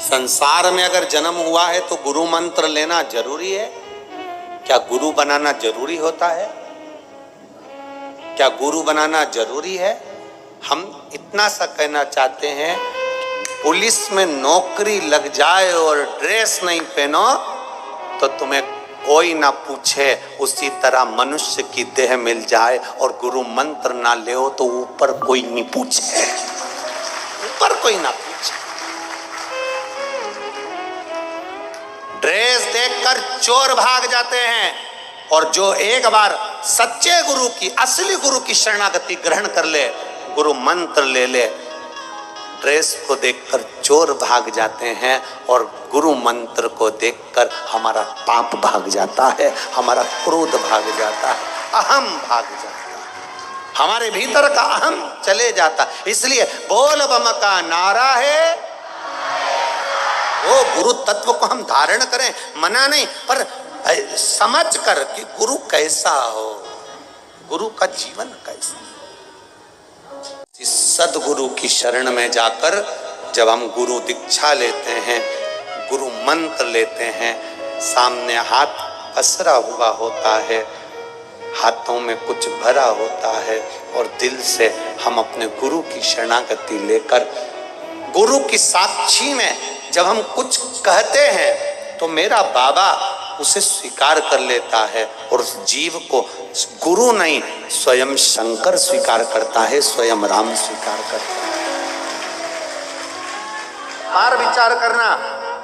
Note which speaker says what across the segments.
Speaker 1: संसार में अगर जन्म हुआ है तो गुरु मंत्र लेना जरूरी है? क्या गुरु बनाना जरूरी होता है? क्या गुरु बनाना जरूरी है? हम इतना सा कहना चाहते हैं, पुलिस में नौकरी लग जाए और ड्रेस नहीं पहनो तो तुम्हें कोई ना पूछे, उसी तरह मनुष्य की देह मिल जाए और गुरु मंत्र ना ले तो ऊपर कोई नहीं पूछे, ऊपर कोई ना पूछे। ड्रेस देखकर चोर भाग जाते हैं और जो एक बार सच्चे गुरु की, असली गुरु की शरणागति ग्रहण कर ले, गुरु मंत्र ले ले, ड्रेस को देखकर चोर भाग जाते हैं और गुरु मंत्र को देखकर हमारा पाप भाग जाता है, हमारा क्रोध भाग जाता है, अहम भाग जाता है, हमारे भीतर का अहम चले जाता है। इसलिए बोल बम का नारा है, वो गुरु तत्व को हम धारण करें, मना नहीं, पर समझ कर कि गुरु कैसा हो, गुरु का जीवन कैसा। सदगुरु की शरण में जाकर जब हम गुरु दीक्षा लेते हैं, गुरु मंत्र लेते हैं, सामने हाथ पसरा हुआ होता है, हाथों में कुछ भरा होता है और दिल से हम अपने गुरु की शरणागति लेकर, गुरु की साक्षी में जब हम कुछ कहते हैं तो मेरा बाबा उसे स्वीकार कर लेता है और उस जीव को गुरु नहीं स्वयं शंकर स्वीकार करता है, स्वयं राम स्वीकार करता है। बार विचार करना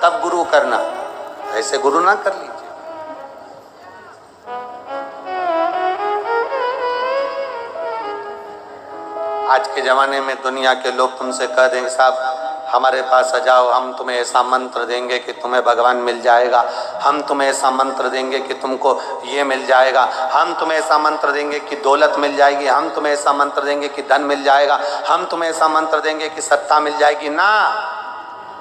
Speaker 1: तब गुरु करना, ऐसे गुरु ना कर लीजिए। आज के जमाने में दुनिया के लोग तुमसे कह देंगे साहब हमारे पास आ जाओ, हम तुम्हें ऐसा मंत्र देंगे कि तुम्हें भगवान मिल जाएगा, हम तुम्हें ऐसा मंत्र देंगे कि तुमको ये मिल जाएगा, हम तुम्हें ऐसा मंत्र देंगे कि दौलत मिल जाएगी, हम तुम्हें ऐसा मंत्र देंगे कि धन मिल जाएगा, हम तुम्हें ऐसा मंत्र देंगे कि सत्ता मिल जाएगी। ना,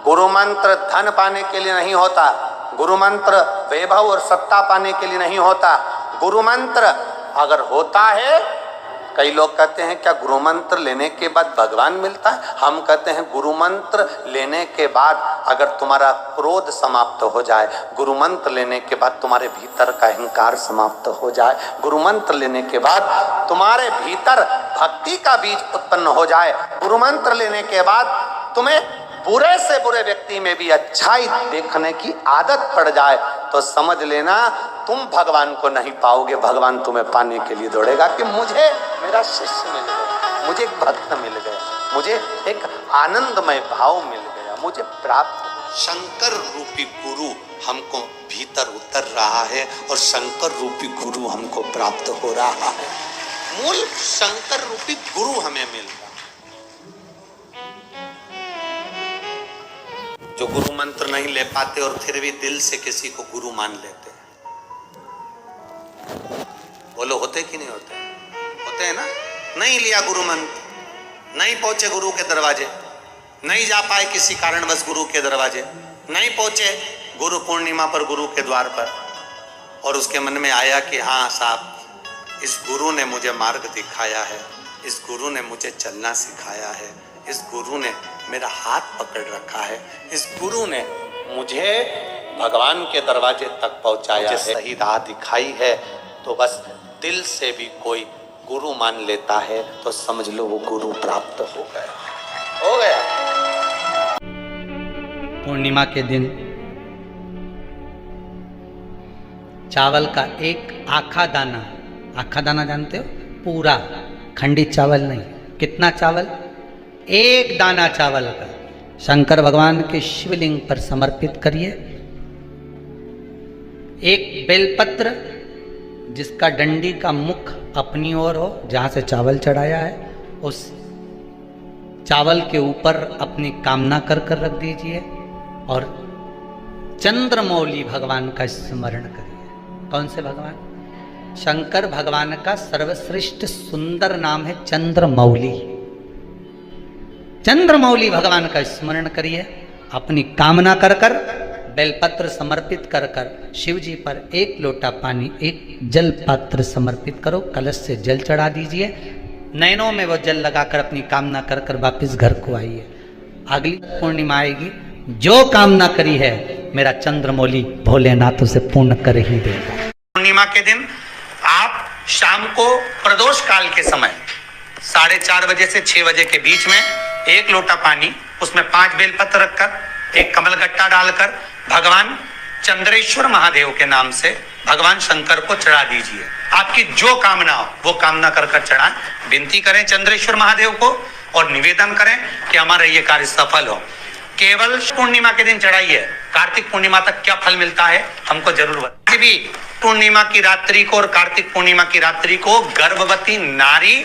Speaker 1: गुरु मंत्र धन पाने के लिए नहीं होता, गुरु मंत्र वैभव और सत्ता पाने के लिए नहीं होता। गुरु मंत्र अगर होता है, कई लोग कहते हैं क्या गुरु मंत्र लेने के बाद भगवान मिलता है? हम कहते हैं गुरु मंत्र लेने के बाद अगर तुम्हारा क्रोध समाप्त हो जाए, गुरु मंत्र लेने के बाद तुम्हारे भीतर का अहंकार समाप्त हो जाए, गुरु मंत्र लेने के बाद तुम्हारे भीतर भक्ति का बीज उत्पन्न हो जाए, गुरु मंत्र लेने के बाद तुम्हें बुरे से बुरे व्यक्ति में भी अच्छाई देखने की आदत पड़ जाए, तो समझ लेना तुम भगवान को नहीं पाओगे, भगवान तुम्हें पाने के लिए दौड़ेगा कि मुझे मेरा शिष्य मिल गया, मुझे एक भक्त मिल गया, मुझे एक आनंदमय भाव मिल गया, मुझे प्राप्त। शंकर रूपी गुरु हमको भीतर उतर रहा है और शंकर रूपी गुरु हमको प्राप्त हो रहा है। मूल शंकर रूपी गुरु हमें मिल रहा है, जो गुरु मंत्र नहीं ले पाते और फिर भी दिल से किसी को गुरु मान लेते हैं। बोलो होते कि नहीं होते? होते हैं ना। नहीं लिया गुरु मंत्र, नहीं पहुंचे गुरु के दरवाजे, नहीं जा पाए किसी कारणवश गुरु के दरवाजे, नहीं पहुंचे गुरु पूर्णिमा पर गुरु के द्वार पर, और उसके मन में आया कि हाँ साहब इस गुरु ने मुझे मार्ग दिखाया है, इस गुरु ने मुझे चलना सिखाया है, इस गुरु ने मेरा हाथ पकड़ रखा है, इस गुरु ने मुझे भगवान के दरवाजे तक पहुंचाया है, सही राह दिखाई है, तो बस दिल से भी कोई गुरु मान लेता है तो समझ लो वो गुरु प्राप्त हो गया, हो गया।
Speaker 2: पूर्णिमा के दिन चावल का एक आखा दाना जानते हो? पूरा खंडित चावल नहीं। कितना चावल? एक दाना चावल का शंकर भगवान के शिवलिंग पर समर्पित करिए। एक बेलपत्र जिसका डंडी का मुख अपनी ओर हो, जहां से चावल चढ़ाया है, उस चावल के ऊपर अपनी कामना कर रख दीजिए और चंद्रमौली भगवान का स्मरण करिए। कौन से भगवान? शंकर भगवान का सर्वश्रेष्ठ सुंदर नाम है चंद्रमौली। चंद्रमौली भगवान का स्मरण करिए, अपनी कामना कर बेलपत्र समर्पित कर शिव जी पर एक लोटा पानी, एक जल पात्र समर्पित करो, कलश से जल चढ़ा दीजिए, नैनों में वो जल लगाकर अपनी कामना कर वापस घर को आइए। अगली पूर्णिमा आएगी जो कामना करी है मेरा चंद्रमौली भोलेनाथ उसे पूर्ण कर ही देगा।
Speaker 1: पूर्णिमा के दिन आप शाम को प्रदोष काल के समय 4:30 बजे से 6 बजे के बीच में 1 लोटा पानी, उसमें 5 बेलपत्र रखकर, 1 कमलगट्टा डालकर भगवान चंद्रेश्वर महादेव के नाम से भगवान शंकर को चढ़ा दीजिए। आपकी जो कामना हो वो कामना कर चढ़ाएं। विनती करें चंद्रेश्वर महादेव को और निवेदन करें कि हमारा ये कार्य सफल हो। केवल पूर्णिमा के दिन चढ़ाइए। कार्तिक पूर्णिमा तक क्या फल मिलता है हमको जरूर बताइए। भी पूर्णिमा की रात्रि को और कार्तिक पूर्णिमा की रात्रि को गर्भवती नारी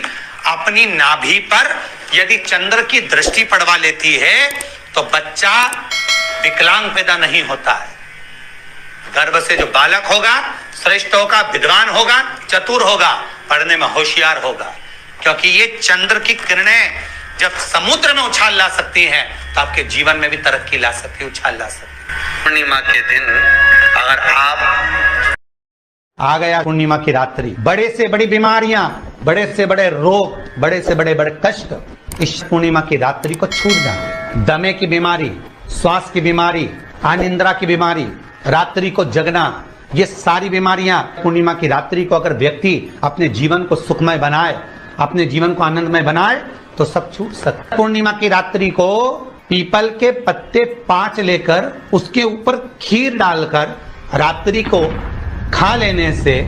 Speaker 1: अपनी नाभि पर यदि चंद्र की दृष्टि पड़वा लेती है तो बच्चा विकलांग पैदा नहीं होता है। गर्भ से जो बालक होगा श्रेष्ठ होगा, विद्वान होगा, चतुर होगा, पढ़ने में होशियार होगा, क्योंकि ये चंद्र की किरणें जब समुद्र में उछाल ला सकती हैं तो आपके जीवन में भी तरक्की ला सकती है, उछाल ला सकती है। पूर्णिमा के दिन अगर आप
Speaker 2: आ गया पूर्णिमा की रात्रि, बड़े से बड़ी बीमारियां, बड़े से बड़े रोग, बड़े से बड़े कष्ट इस पूर्णिमा की रात्रि को छूट जाए। दमे की बीमारी, श्वास की बीमारी, अनिद्रा की बीमारी, रात्रि को जगना, ये सारी बीमारियां पूर्णिमा की रात्रि को अगर व्यक्ति अपने जीवन को सुखमय बनाए, अपने जीवन को आनंदमय बनाए तो सब छूट सकता है। पूर्णिमा की रात्रि को पीपल के पत्ते 5 लेकर उसके ऊपर खीर डालकर रात्रि को खा लेने से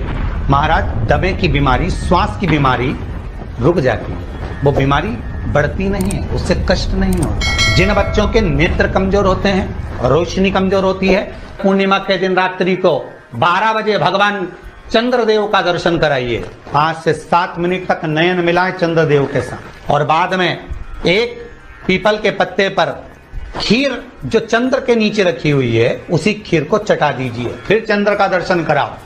Speaker 2: महाराज दमे की बीमारी, श्वास की बीमारी रुक जाती है। वो बीमारी बढ़ती नहीं है, उससे कष्ट नहीं होता। जिन बच्चों के नेत्र कमजोर होते हैं, रोशनी कमजोर होती है, पूर्णिमा के दिन रात्रि को 12 बजे भगवान चंद्रदेव का दर्शन कराइए। 5 से 7 मिनट तक नयन मिलाएं चंद्रदेव के साथ और बाद में एक पीपल के पत्ते पर खीर जो चंद्र के नीचे रखी हुई है उसी खीर को चटा दीजिए। फिर चंद्र का दर्शन कराओ।